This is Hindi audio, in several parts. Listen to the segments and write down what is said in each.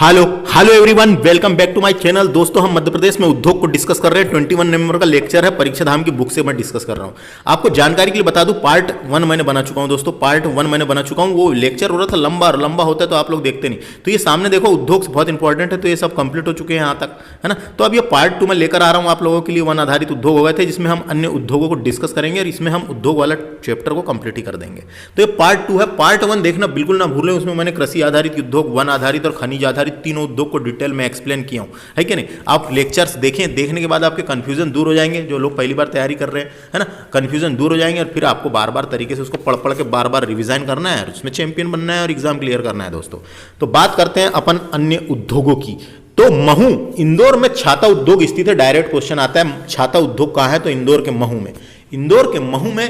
Hello hello everyone, welcome back to my channel. दोस्तों, हम मध्य प्रदेश में उद्योग को डिस्कस कर रहे हैं। 21 नवंबर का लेक्चर है, परीक्षा धाम की बुक से मैं डिस्कस कर रहा हूं। आपको जानकारी के लिए बता दूं, पार्ट 1 मैंने बना चुका हूं दोस्तों, पार्ट 1 मैंने बना चुका हूं। वो लेक्चर हो रहा था, लंबा होता है तो आप लोग देखते नहीं। तो ये सामने देखो, उद्योग बहुत इंपॉर्टेंट है, तो ये सब कंप्लीट हो चुके हैं यहाँ तक, है ना। तो अब ये पार्ट 2 में लेकर आ रहा हूँ आप लोगों के लिए। वन आधारित उद्योग हो गए थे, जिसमें हम अन्य उद्योगों को डिस्कस करेंगे और इसमें हम उद्योग वाला चैप्टर को कंप्लीट ही कर देंगे। तो ये पार्ट 2 है। पार्ट 1 देखना बिल्कुल ना भूलें, उसमें मैंने कृषि आधारित उद्योग, वन आधारित और खनिज आधारित तीनों उद्योग को डिटेल में एक्सप्लेन किया हूं, है कि नहीं। आप लेक्चर्स देखें, देखने के बाद आपके कंफ्यूजन दूर हो जाएंगे। जो लोग पहली बार तैयारी कर रहे हैं, है ना, कंफ्यूजन दूर हो जाएंगे और फिर आपको बार बार तरीके से उसको पढ़ के बार रिविजन करना है और उसमें चैंपियन बनना है और एग्जाम क्लियर करना है दोस्तों। तो बात करते हैं अपन अन्य उद्योगों की। तो महू, इंदौर में छाता उद्योग स्थित है। डायरेक्ट क्वेश्चन आता है, छाता उद्योग कहां है, तो इंदौर के महू में। इंदौर के महू में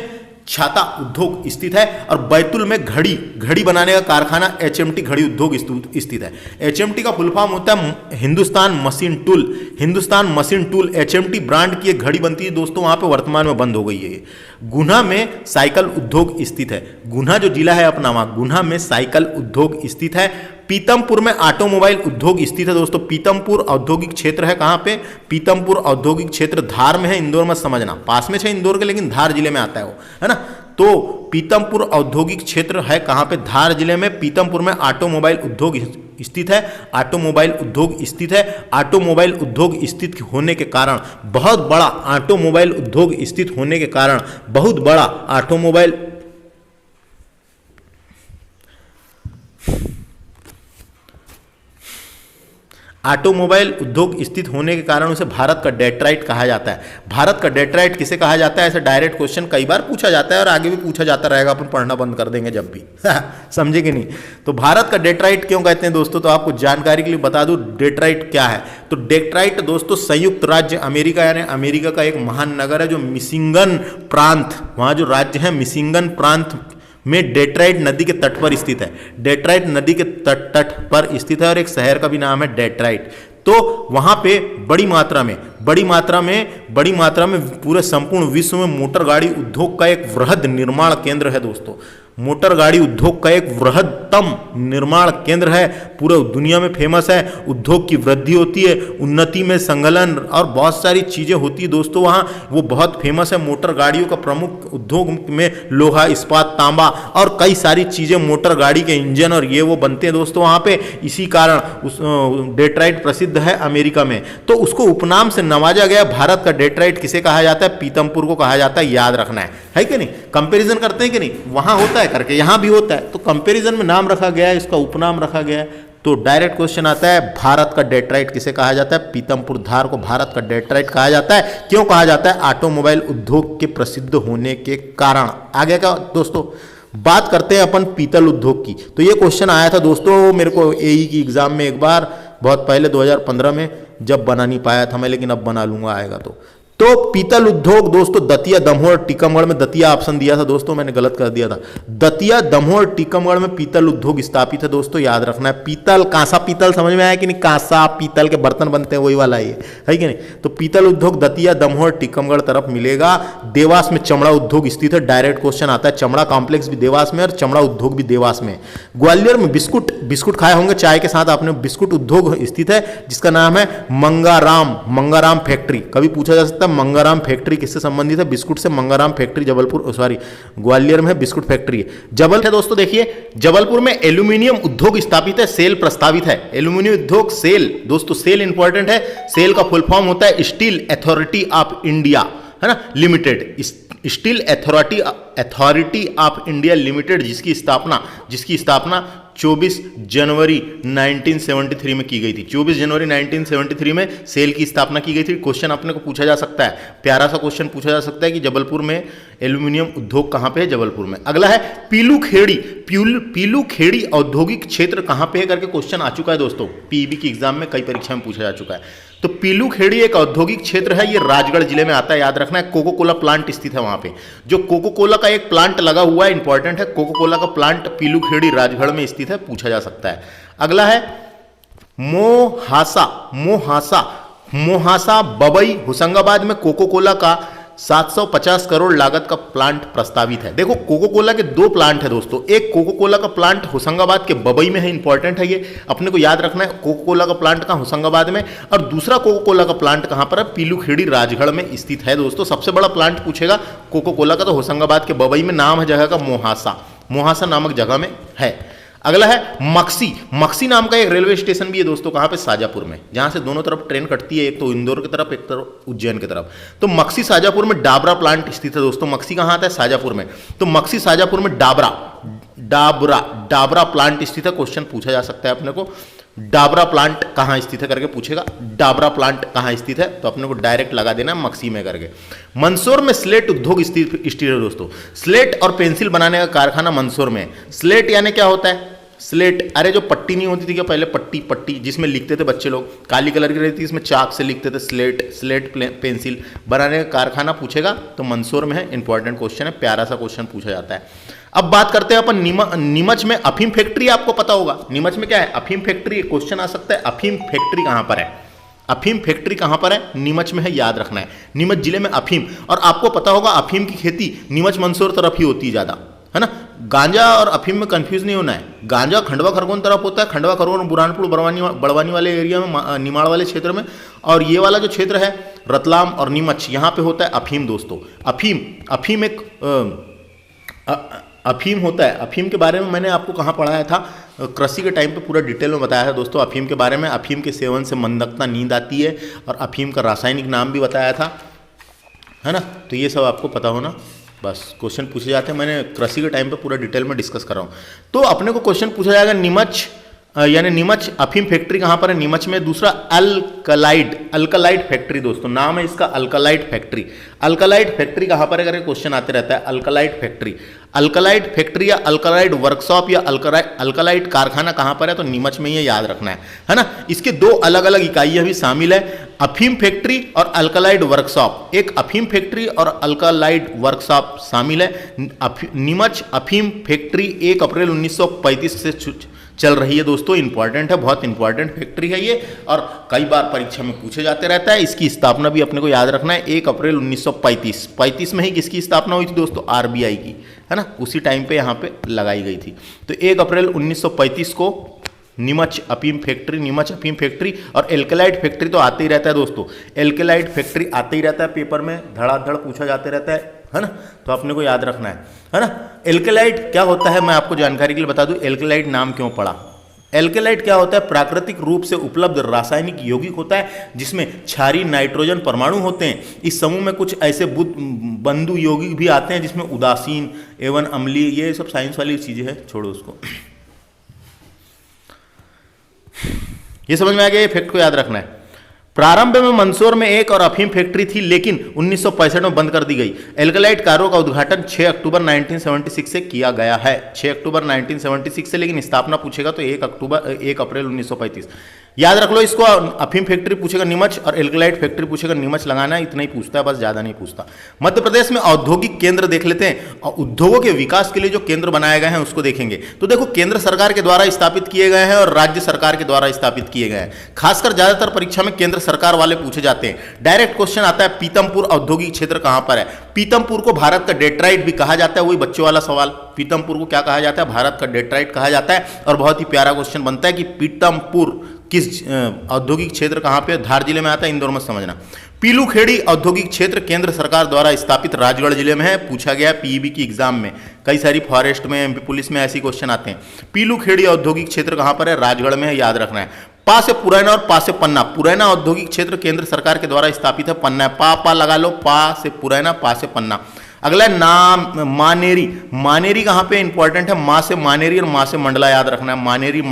छाता उद्योग स्थित है। और बैतूल में घड़ी बनाने का कारखाना HMT घड़ी उद्योग स्थित है। HMT का फुल फॉर्म होता है Hindustan machine tool. Hindustan machine tool HMT brand की एक घड़ी बनती है दोस्तों, वहां पे वर्तमान में बंद हो गई है। गुना में साइकिल उद्योग स्थित है। गुना जो जिला है अपना, वहां गुना में साइकिल उद्योग स्थित है। पीतमपुर में ऑटोमोबाइल उद्योग स्थित है दोस्तों। पीतमपुर औद्योगिक क्षेत्र है, कहां पे, पीतमपुर औद्योगिक क्षेत्र धार में है, इंदौर में समझना, पास में है इंदौर के, लेकिन धार जिले में आता है वो, है ना। तो पीतमपुर औद्योगिक क्षेत्र है कहां पे, धार जिले में। पीतमपुर में ऑटोमोबाइल उद्योग स्थित है। ऑटोमोबाइल उद्योग स्थित है। ऑटोमोबाइल उद्योग स्थित होने के कारण, बहुत बड़ा ऑटोमोबाइल उद्योग स्थित होने के कारण, बहुत बड़ा ऑटोमोबाइल उद्योग स्थित होने के कारण उसे भारत का डेट्राइट कहा जाता है। भारत का डेट्राइट किसे कहा जाता है, ऐसे डायरेक्ट क्वेश्चन कई बार पूछा जाता है और आगे भी पूछा जाता रहेगा, अपन पढ़ना बंद कर देंगे जब भी समझे कि नहीं। तो भारत का डेट्राइट क्यों कहते हैं दोस्तों, तो आपको जानकारी के लिए बता दूं डेट्राइट क्या है। तो डेट्राइट दोस्तों संयुक्त राज्य अमेरिका, यानी अमेरिका का एक महान नगर है जो मिशिगन प्रांत, वहां जो राज्य है मिशिगन प्रांत में डेट्राइट नदी के तट पर स्थित है। डेट्राइट नदी के तट पर स्थित है और एक शहर का भी नाम है डेट्राइट। तो वहां पे बड़ी मात्रा में पूरे संपूर्ण विश्व में मोटर गाड़ी उद्योग का एक वृहद निर्माण केंद्र है दोस्तों। मोटर गाड़ी उद्योग का एक वृहत्तम निर्माण केंद्र है, पूरे दुनिया में फेमस है। उद्योग की वृद्धि होती है, उन्नति में संलग्न और बहुत सारी चीजें होती है दोस्तों वहाँ, वो बहुत फेमस है। मोटर गाड़ियों का प्रमुख उद्योग में लोहा, इस्पात, तांबा और कई सारी चीजें, मोटर गाड़ी के इंजन और ये वो बनते हैं दोस्तों वहाँ पे। इसी कारण उस डेट्राइट प्रसिद्ध है अमेरिका में। तो उसको उपनाम से नवाजा गया। भारत का डेट्राइट किसे कहा जाता है, पीतमपुर को कहा जाता है, याद रखना है कि नहीं। कंपेरिजन करते हैं कि नहीं, वहां होता है करके, यहां भी होता है, तो कंपैरिजन में नाम रखा गया है, इसका उपनाम रखा गया है। तो डायरेक्ट क्वेश्चन आता है, भारत का डेट्राइट किसे कहा जाता है, पीतमपुर धार को भारत का डेट्राइट कहा जाता है। क्यों कहा जाता है, ऑटोमोबाइल उद्योग के प्रसिद्ध होने के कारण। आगे का दोस्तों बात करते हैं अपन पीतल उद्योग की। तो ये क्वेश्चन आया था दोस्तों मेरे को AE की एग्जाम में एक बार, बहुत पहले 2015 में, जब बना नहीं पाया था मैं, लेकिन अब बना लूंगा, आएगा तो पीतल उद्योग दोस्तों दतिया, दमोह, टीकमगढ़ में, दतिया ऑप्शन दिया था दोस्तों, मैंने गलत कर दिया था। दतिया, दमोह, टीकमगढ़ में पीतल उद्योग स्थापित है दोस्तों, याद रखना है। पीतल, कांसा पीतल समझ में आया कि नहीं, कांसा पीतल के बर्तन बनते हैं, वही वाला ये है कि नहीं। तो पीतल उद्योग दतिया, दमोह, टीकमगढ़ तरफ मिलेगा। देवास में चमड़ा उद्योग स्थित है। डायरेक्ट क्वेश्चन आता है, चमड़ा कॉम्प्लेक्स भी देवास में और चमड़ा उद्योग भी देवास में। ग्वालियर में बिस्कुट खाए होंगे चाय के साथ आपने, बिस्कुट उद्योग स्थित है जिसका नाम है मंगाराम फैक्ट्री। कभी पूछा जा सकता है मंगाराम फैक्ट्री किससे संबंधित है, बिस्कुट से। मंगाराम फैक्ट्री जबलपुर, सॉरी ग्वालियर में है, बिस्कुट फैक्ट्री है। जबलपुर है दोस्तों, देखिए जबलपुर में एल्यूमिनियम उद्योग स्थापित है, सेल प्रस्तावित है। एल्यूमिनियम उद्योग, सेल दोस्तों, सेल इंपॉर्टेंट है। सेल का फुल फॉर्म होता है स्टील अथॉरिटी ऑफ इंडिया, है ना, limited. Steel authority of India limited, जिसकी स्थापना 24 जनवरी 1973 में की गई थी। 24 जनवरी 1973 में सेल की स्थापना की गई थी। क्वेश्चन अपने को पूछा जा सकता है, प्यारा सा क्वेश्चन पूछा जा सकता है कि जबलपुर में एल्यूमिनियम उद्योग कहां पे है, जबलपुर में। अगला है पीलू खेड़ी औद्योगिक क्षेत्र कहां पे है करके क्वेश्चन आ चुका है दोस्तों, PEB की एग्जाम में कई परीक्षा में पूछा जा चुका है। तो पीलू खेड़ी एक औद्योगिक क्षेत्र है, ये राजगढ़ जिले में आता है, याद रखना है। कोको कोला प्लांट स्थित है वहां पे, जो कोको कोला का एक प्लांट लगा हुआ है, इंपॉर्टेंट है। कोको कोला का प्लांट पीलू खेड़ी राजगढ़ में स्थित है, पूछा जा सकता है। अगला है मोहासा बबई, होशंगाबाद में कोको कोला का 750 करोड़ लागत का प्लांट प्रस्तावित है। देखो कोको कोला के दो प्लांट है दोस्तों, एक कोको कोला का प्लांट होशंगाबाद के बबई में है, इंपॉर्टेंट है ये, अपने को याद रखना है। कोको कोला का प्लांट कहाँ, होशंगाबाद में। और दूसरा कोको कोला का प्लांट कहाँ पर है, पीलूखेड़ी राजगढ़ में स्थित है दोस्तों। सबसे बड़ा प्लांट पूछेगा कोको कोला का तो होशंगाबाद के बबई में, नाम है जगह का मोहासा, मोहासा नामक जगह में है। अगला है मक्सी, मक्सी नाम का एक रेलवे स्टेशन भी है दोस्तों, कहाँ पे, शाजापुर में, जहाँ से दोनों तरफ ट्रेन कटती है, एक तो इंदौर की तरफ, एक तरफ उज्जैन की तरफ। तो मक्सी शाजापुर में डाबरा प्लांट स्थित है दोस्तों। मक्सी कहाँ आता है, शाजापुर में, तो मक्सी शाजापुर में डाबरा प्लांट स्थित है। क्वेश्चन पूछा जा सकता है अपने को, डाबरा प्लांट कहाँ स्थित है करके पूछेगा, डाबरा प्लांट कहाँ स्थित है, तो अपने को डायरेक्ट लगा देना मक्सी में करके। मंदसौर में स्लेट उद्योग स्थित है दोस्तों। स्लेट और पेंसिल बनाने का कारखाना मंदसौर में है। स्लेट यानी क्या होता है, स्लेट, अरे जो पट्टी नहीं होती थी क्या पहले, पट्टी जिसमें लिखते थे बच्चे लोग, काली कलर की रहती थी, इसमें चाक से लिखते थे, स्लेट पेंसिल बनाने का कारखाना पूछेगा तो मंदसौर में है। इंपॉर्टेंट क्वेश्चन है, प्यारा सा क्वेश्चन पूछा जाता है। अब बात करते हैं अपन नीमच में अफीम फैक्ट्री, आपको पता होगा नीमच में क्या है, अफीम फैक्ट्री। क्वेश्चन आ सकता है अफीम फैक्ट्री कहां पर है, अफीम फैक्ट्री कहां पर है, नीमच में है, याद रखना है। नीमच जिले में अफीम, और आपको पता होगा अफीम की खेती नीमच मंदसौर तरफ ही होती है ज्यादा, है ना। गांजा और अफीम में कंफ्यूज नहीं होना है। गांजा खंडवा खरगोन तरफ होता है, खंडवा खरगोन बुरहानपुर बड़वानी वाले एरिया में, निमाड़ वाले क्षेत्र में। और ये वाला जो क्षेत्र है रतलाम और नीमच, यहाँ पे होता है अफीम दोस्तों। अफीम एक अफीम होता है। अफीम के बारे में मैंने आपको कहाँ पढ़ाया था, कृषि के टाइम पे पूरा डिटेल में बताया है दोस्तों अफीम के बारे में। अफीम के सेवन से मंदकता, नींद आती है, और अफीम का रासायनिक नाम भी बताया था, है ना। तो ये सब आपको पता होना, बस क्वेश्चन पूछे जाते हैं, मैंने कृषि के टाइम पे पूरा डिटेल में डिस्कस कर रहा हूँ। तो अपने को क्वेश्चन पूछा जाएगा नीमच, यानी नीमच अफीम फैक्ट्री कहाँ पर है, नीमच में। दूसरा अल्कलाइड फैक्ट्री दोस्तों, नाम है इसका अल्कलाइड फैक्ट्री। अल्कलाइड फैक्ट्री कहाँ पर है करके क्वेश्चन आते रहता है, अल्कलाइड फैक्ट्री या अल्कलाइड वर्कशॉप या अल्कलाइड कारखाना कहाँ पर है, तो नीमच में ही याद रखना है ना। इसके दो अलग अलग इकाइयाँ भी शामिल है, अफीम फैक्ट्री और अल्कलाइड वर्कशॉप। एक अफीम फैक्ट्री और अल्कलाइड वर्कशॉप शामिल है। नीमच अफीम फैक्ट्री 1 अप्रैल 1935 से चल रही है दोस्तों। इंपॉर्टेंट है, बहुत इंपॉर्टेंट फैक्ट्री है ये, और कई बार परीक्षा में पूछे जाते रहता है। इसकी स्थापना भी अपने को याद रखना है, 1 अप्रैल 1935 में ही किसकी स्थापना हुई थी दोस्तों, आरबीआई की, है ना। उसी टाइम पे यहाँ पे लगाई गई थी। तो 1 अप्रैल 1935 को नीमच अफीम फैक्ट्री। और एल्कलाइड फैक्ट्री तो आते ही रहता है दोस्तों, एल्कलाइड फैक्ट्री आते ही रहता है, पेपर में धड़ाधड़ पूछा जाते रहता है ना। तो अपने को याद रखना है ना। एल्कलाइड क्या होता है, मैं आपको जानकारी के लिए बता दूं, एल्कलाइड नाम क्यों पड़ा। एल्कलाइड क्या होता है, प्राकृतिक रूप से उपलब्ध रासायनिक यौगिक होता है जिसमें क्षारीय नाइट्रोजन परमाणु होते हैं। इस समूह में कुछ ऐसे बंधु यौगिक भी आते हैं जिसमें उदासीन एवं अम्लीय, ये सब साइंस वाली चीजें हैं, छोड़ो उसको। ये समझ में आ गया, ये फैक्ट को याद रखना है। प्रारंभ में मंदसौर में एक और अफीम फैक्ट्री थी, लेकिन 1965 में बंद कर दी गई। एल्कलाइड कारों का उद्घाटन 6 अक्टूबर 1976 से किया गया है, 6 अक्टूबर 1976 से, लेकिन स्थापना पूछेगा तो 1 अप्रैल 1935। याद रख लो इसको, अफीम फैक्ट्री पूछेगा नीमच और एल्कलाइड फैक्ट्री पूछेगा नीमच, लगाना है, इतना ही पूछता है बस, ज्यादा नहीं पूछता। मध्य प्रदेश में औद्योगिक केंद्र देख लेते हैं, और उद्योगों के विकास के लिए जो केंद्र बनाए गए हैं उसको देखेंगे। तो देखो केंद्र सरकार के द्वारा स्थापित किए गए हैं और राज्य सरकार के द्वारा स्थापित किए गए हैं। खासकर ज्यादातर परीक्षा में केंद्र सरकार वाले पूछे जाते हैं। डायरेक्ट क्वेश्चन आता है, पीतमपुर औद्योगिक क्षेत्र कहां पर है। पीतमपुर को भारत का डेट्राइट भी कहा जाता है, वही बच्चों वाला सवाल, पीतमपुर को क्या कहा जाता है, भारत का डेट्राइट कहा जाता है। और बहुत ही प्यारा क्वेश्चन बनता है कि पीतमपुर किस औद्योगिक क्षेत्र कहां पे, धार जिले में आता है, इंदौर में समझना। पीलूखेड़ी औद्योगिक क्षेत्र केंद्र सरकार द्वारा स्थापित राजगढ़ जिले में है, पूछा गया पीईबी की एग्जाम में, कई सारी फॉरेस्ट में, एमपी पुलिस में ऐसे क्वेश्चन आते हैं। पीलूखेड़ी औद्योगिक क्षेत्र कहां पर है, राजगढ़ में है, याद रखना है। पा से पुरैना और पा से पन्ना, पुरैना औद्योगिक क्षेत्र केंद्र सरकार के द्वारा स्थापित है, पन्ना है, पा लगा लो, पा से पुरैना, पा से पन्ना। अगला नाम मानेरी, मानेरी कहां पे, इंपॉर्टेंट है, मां से मानेरी और मां से मंडला, याद रखना है, मानेरी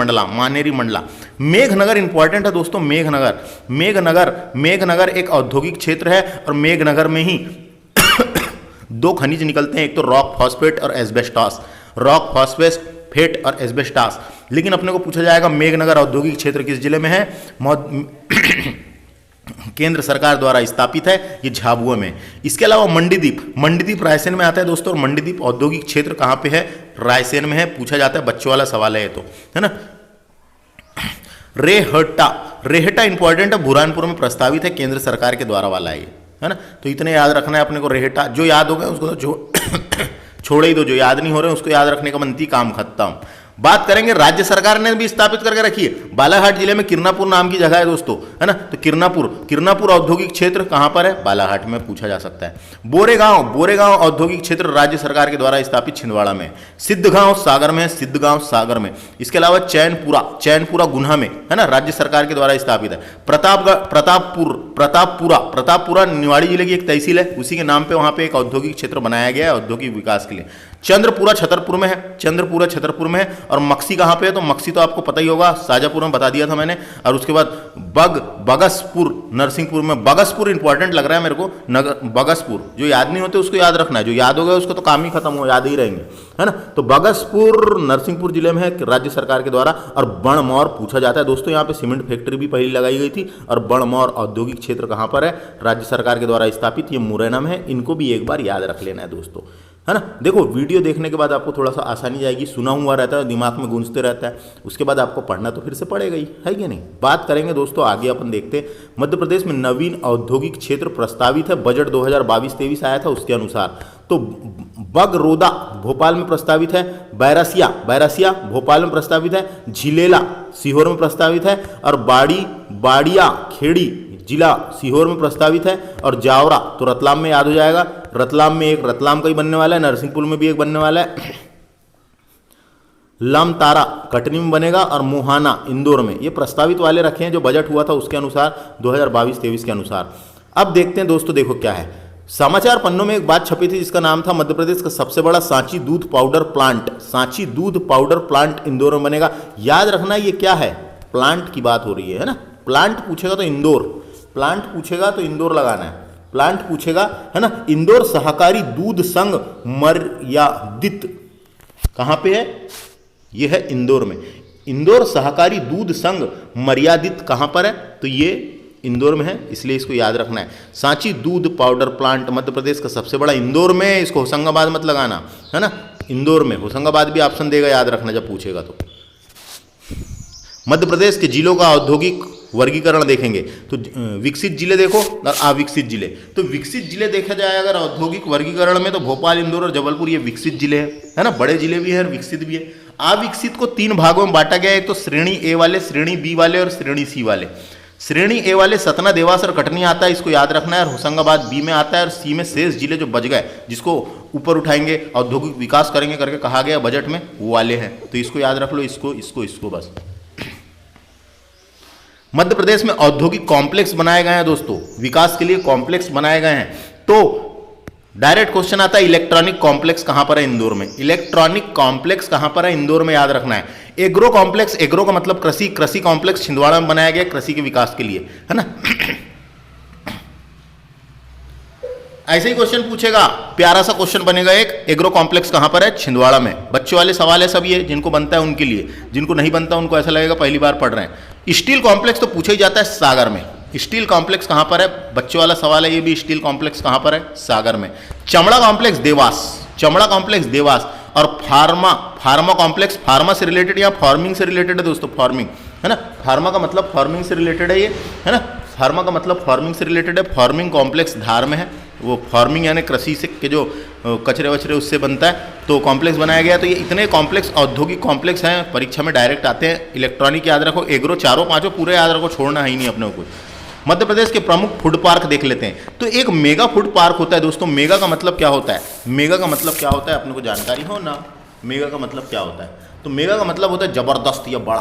मंडला। मेघनगर इंपॉर्टेंट है दोस्तों, मेघनगर एक औद्योगिक क्षेत्र है, और मेघनगर में ही 2 खनिज निकलते हैं, एक तो रॉक फॉस्फेट और एस्बेस्टॉस। लेकिन अपने को पूछा जाएगा मेघनगर औद्योगिक क्षेत्र किस जिले में है, केंद्र सरकार द्वारा स्थापित है, ये झाबुआ में। इसके अलावा मंडीदीप रायसेन में आता है दोस्तों, और मंडीदीप औद्योगिक क्षेत्र कहां पे है, रायसेन में है, पूछा जाता है, बच्चों वाला सवाल है ये तो, है ना। रेहटा इंपॉर्टेंट है, बुरहानपुर में प्रस्तावित है, केंद्र सरकार के द्वारा वाला है ये, है ना। तो इतने याद रखना है अपने को, रेहटा जो याद हो गए उसको तो छोड़ ही दो, जो याद नहीं हो रहे उसको याद रखने का बनती, काम खत्म। बात करेंगे राज्य सरकार ने भी स्थापित करके रखी है, बालाघाट जिले में किरनापुर नाम की जगह है दोस्तों, है ना। तो किरनापुर औद्योगिक क्षेत्र कहां पर है, बालाघाट में, पूछा जा सकता है। बोरेगांव औद्योगिक क्षेत्र राज्य सरकार के द्वारा स्थापित छिंदवाड़ा में। सिद्धगांव सागर में है, सिद्धगांव सागर में। इसके अलावा चैनपुरा गुना में, है ना, राज्य सरकार के द्वारा स्थापित है। प्रतापपुरा निवाड़ी जिले की एक तहसील है, उसी के नाम पे वहां पे एक औद्योगिक क्षेत्र बनाया गया है औद्योगिक विकास के लिए। चंद्रपुरा छतरपुर में है। और मक्सी कहां पे है, तो मक्सी तो आपको पता ही होगा, शाजापुर में बता दिया था मैंने। और उसके बाद बगसपुर नरसिंहपुर में। बगसपुर इंपॉर्टेंट लग रहा है मेरे को, बगसपुर, जो याद नहीं होते उसको याद रखना है, जो याद हो गया उसको तो काम ही खत्म हो, याद ही रहेंगे, है ना। तो बगसपुर नरसिंहपुर जिले में है राज्य सरकार के द्वारा। और बड़मौर पूछा जाता है दोस्तों, यहाँ पे सीमेंट फैक्ट्री भी पहले लगाई गई थी। और बड़मौर औद्योगिक क्षेत्र कहां पर है, राज्य सरकार के द्वारा स्थापित, ये मुरैना में है। इनको भी एक बार याद रख लेना है दोस्तों, है ना। देखो वीडियो देखने के बाद आपको थोड़ा सा आसानी जाएगी, सुना हुआ रहता है, दिमाग में गूंजते रहता है, उसके बाद आपको पढ़ना तो फिर से पड़ेगा ही, है कि नहीं। बात करेंगे दोस्तों आगे, अपन देखते हैं मध्य प्रदेश में नवीन औद्योगिक क्षेत्र प्रस्तावित है, बजट 2022-23 आया था उसके अनुसार। तो बगरोदा भोपाल में प्रस्तावित है, बैरसिया भोपाल में प्रस्तावित है, झिलेला सीहोर में प्रस्तावित है, और बाड़िया खेड़ी जिला सीहोर में प्रस्तावित है, और जावरा तो रतलाम में याद हो जाएगा, रतलाम का ही बनने वाला है, नरसिंहपुर में भी एक बनने वाला है, लमतारा कटनी में बनेगा, और मोहाना इंदौर में। ये प्रस्तावित वाले रखे हैं जो बजट हुआ था उसके अनुसार 2022-23 के अनुसार। अब देखते हैं दोस्तों, देखो क्या है, समाचार पन्नों में एक बात छपी थी जिसका नाम था मध्य प्रदेश का सबसे बड़ा सांची दूध पाउडर प्लांट इंदौर में बनेगा। याद रखना ये क्या है, प्लांट की बात हो रही है ना। प्लांट पूछेगा तो इंदौर लगाना है। प्लांट पूछेगा, है ना। इंदौर सहकारी दूध संघ मर्यादित कहां पे है, ये है इंदौर में। इंदौर सहकारी दूध संघ मर्यादित कहां पर है, तो ये इंदौर में है, इसलिए इसको याद रखना है। सांची दूध पाउडर प्लांट मध्य प्रदेश का सबसे बड़ा इंदौर में है, इसको होशंगाबाद मत लगाना, है ना। इंदौर में, होशंगाबाद भी ऑप्शन देगा, याद रखना जब पूछेगा तो। मध्य प्रदेश के जिलों का औद्योगिक वर्गीकरण देखेंगे तो विकसित जिले देखो और अविकसित जिले। तो विकसित जिले देखा जाए अगर औद्योगिक वर्गीकरण में, तो भोपाल, इंदौर और जबलपुर ये विकसित जिले हैं, है ना। बड़े जिले भी हैं और विकसित भी है। अविकसित को 3 भागों में बांटा गया है, एक तो श्रेणी ए वाले, श्रेणी बी वाले और श्रेणी सी वाले। श्रेणी ए वाले सतना, देवास और कटनी आता है, इसको याद रखना है। और होशंगाबाद बी में आता है, और सी में शेष जिले जो बच गए, जिसको ऊपर उठाएंगे, औद्योगिक विकास करेंगे करके कहा गया बजट में, वो वाले हैं। तो इसको याद रख लो, इसको बस। मध्य प्रदेश में औद्योगिक कॉम्प्लेक्स बनाए गए हैं दोस्तों, विकास के लिए कॉम्प्लेक्स बनाए गए हैं। तो डायरेक्ट क्वेश्चन आता है, इलेक्ट्रॉनिक कॉम्प्लेक्स कहां पर है, इंदौर में। इलेक्ट्रॉनिक कॉम्प्लेक्स कहां पर है, इंदौर में, याद रखना है। एग्रो कॉम्प्लेक्स, एग्रो का मतलब कृषि कॉम्प्लेक्स छिंदवाड़ा में बनाया गया कृषि के विकास के लिए, है ना। ऐसे ही क्वेश्चन पूछेगा, प्यारा सा क्वेश्चन बनेगा एक, एग्रो कॉम्प्लेक्स कहां पर है, छिंदवाड़ा में। बच्चों वाले सवाल है सब ये, जिनको बनता है उनके लिए, जिनको नहीं बनता उनको ऐसा लगेगा पहली बार पढ़ रहे हैं। स्टील कॉम्प्लेक्स तो पूछा ही जाता है सागर में। स्टील कॉम्प्लेक्स कहां पर है, बच्चों वाला सवाल है ये भी, स्टील कॉम्प्लेक्स कहां पर है, सागर में। चमड़ा कॉम्प्लेक्स देवास। और फार्मा कॉम्प्लेक्स, फार्मा से रिलेटेड या फार्मिंग से रिलेटेड है दोस्तों, फार्मिंग, है ना। फार्मा का मतलब फार्मिंग से रिलेटेड है ये, है ना। फार्मा का मतलब फार्मिंग से रिलेटेड है। फार्मिंग कॉम्प्लेक्स धार में है, वो फार्मिंग यानी कृषि से के जो कचरे वचरे उससे बनता है, तो कॉम्प्लेक्स बनाया गया। तो ये इतने कॉम्प्लेक्स, औद्योगिक कॉम्प्लेक्स हैं, परीक्षा में डायरेक्ट आते हैं। इलेक्ट्रॉनिक याद रखो, एग्रो चारों पांचों पूरे याद रखो, छोड़ना है ही नहीं अपने को। मध्य प्रदेश के प्रमुख फूड पार्क देख लेते हैं। तो एक मेगा फूड पार्क होता है दोस्तों। मेगा का मतलब क्या होता है, अपने को जानकारी हो ना, मेगा का मतलब क्या होता है। तो मेगा का मतलब होता है जबरदस्त या बड़ा,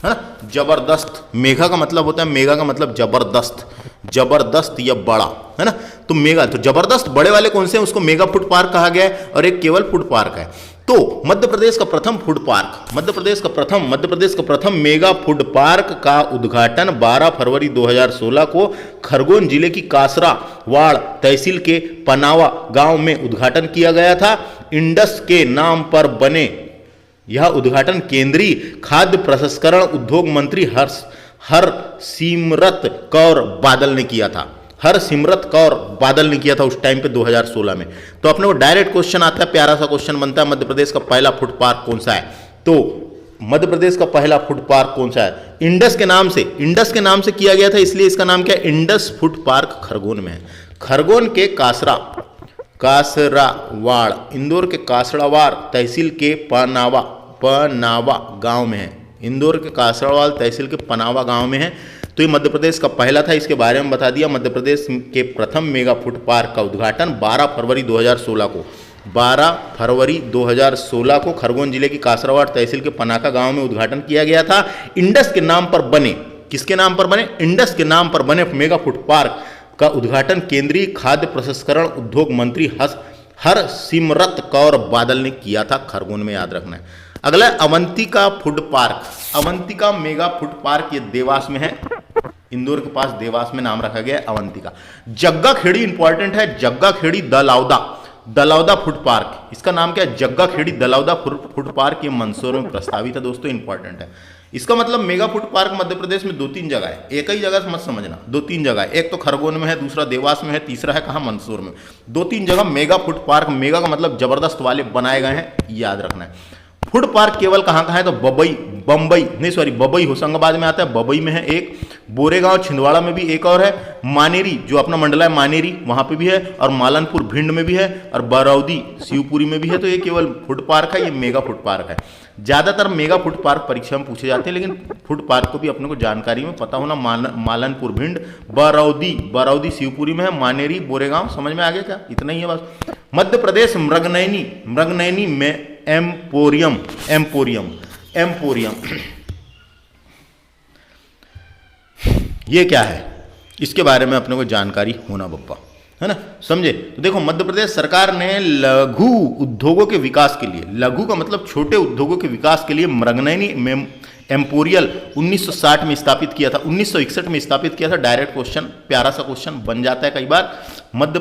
है ना, जबरदस्त। मेगा का मतलब होता है, मेगा का मतलब जबरदस्त या बड़ा, है ना। तो मेगा, तो जबरदस्त बड़े वाले कौन से हैं, उसको मेगा फूड पार्क कहा गया है, और एक केवल फूड पार्क है। तो मध्य प्रदेश का प्रथम फूड पार्क, मध्य प्रदेश का प्रथम मेगा फूड पार्क का उद्घाटन 12 फरवरी 2016 को खरगोन जिले की कासरावाड़ तहसील के पनावा गांव में उद्घाटन किया गया था। इंडस के नाम पर बने यह उद्घाटन केंद्रीय खाद्य प्रसंस्करण उद्योग मंत्री हरसिमरत कौर बादल ने किया था। उस टाइम पे 2016 में। तो अपने को डायरेक्ट क्वेश्चन आता है, प्यारा सा क्वेश्चन बनता है, मध्य प्रदेश का पहला फूड पार्क कौन सा है। तो मध्य प्रदेश का पहला फूड पार्क कौन सा है, इंडस के नाम से किया गया था, इसलिए इसका नाम क्या है, इंडस फूड पार्क खरगोन में है। खरगोन के कासरावाड़, इंदौर के कासरावाड़ तहसील के पनावा गांव में है। इंदौर के कासरावाड़ तहसील के पनावा गांव में है। तो ये मध्य प्रदेश का पहला था, इसके बारे में बता दिया। मध्य प्रदेश के प्रथम मेगा फूड पार्क का उद्घाटन 12 फरवरी 2016 को खरगोन जिले की कासरावाड़ तहसील के पनाका गांव में उद्घाटन किया गया था। इंडस के नाम पर बने, किसके नाम पर बने? इंडस के नाम पर बने मेगा फूड पार्क का उद्घाटन केंद्रीय खाद्य प्रसंस्करण उद्योग मंत्री हरसिमरत कौर बादल ने किया था। खरगोन में याद रखना है। अगला Avantika food park, Avantika mega food park, ये देवास में है। इंदौर के पास देवास में नाम रखा गया है अवंतिका। जग्गा खेड़ी इंपॉर्टेंट है, जग्गा खेड़ी दलौदा फूड पार्क, इसका नाम क्या है? जग्गा खेड़ी दलौदा फूड पार्क, ये मंदसौर में प्रस्तावित है दोस्तों, इंपॉर्टेंट है। इसका मतलब mega food park Madhya Pradesh में 2-3 जगह है, एक ही जगह से मत समझना, 2-3 जगह है। एक तो खरगोन में है, दूसरा देवास में है, तीसरा है कहाँ? मंदसौर में। 2-3 जगह मेगा फूड पार्क, मेगा का मतलब जबरदस्त वाले बनाए गए हैं, याद रखना है। फूड पार्क केवल कहाँ कहाँ है? तो बबई होशंगाबाद में आता है, बबई में है एक, बोरेगांव छिंदवाड़ा में भी एक और है, मानेरी जो अपना मंडला है मानेरी वहां पे भी है, और मालनपुर भिंड में भी है, और बरौदी शिवपुरी में भी है। तो ये केवल फूड पार्क है, ये मेगा फूड पार्क है। ज्यादातर मेगा फूड पार्क परीक्षा में पूछे जाते हैं, लेकिन फूड पार्क को भी अपने को जानकारी में पता होना। मालनपुर भिंड, बरौदी शिवपुरी में है, मानेरी बोरेगांव, समझ में आ गया क्या? इतना ही है बस। मध्य प्रदेश मृगनयनी में एम्पोरियम ये क्या है? इसके बारे में अपने को जानकारी होना बप्पा, है ना, समझे? तो देखो, मध्य प्रदेश सरकार ने लघु उद्योगों के विकास के लिए, लघु का मतलब छोटे उद्योगों के विकास के लिए मृगनयनी एम्पोरियल 1960 में स्थापित किया था, 1961 में स्थापित किया था। डायरेक्ट क्वेश्चन, प्यारा सा क्वेश्चन बन जाता है कई बार। मध्य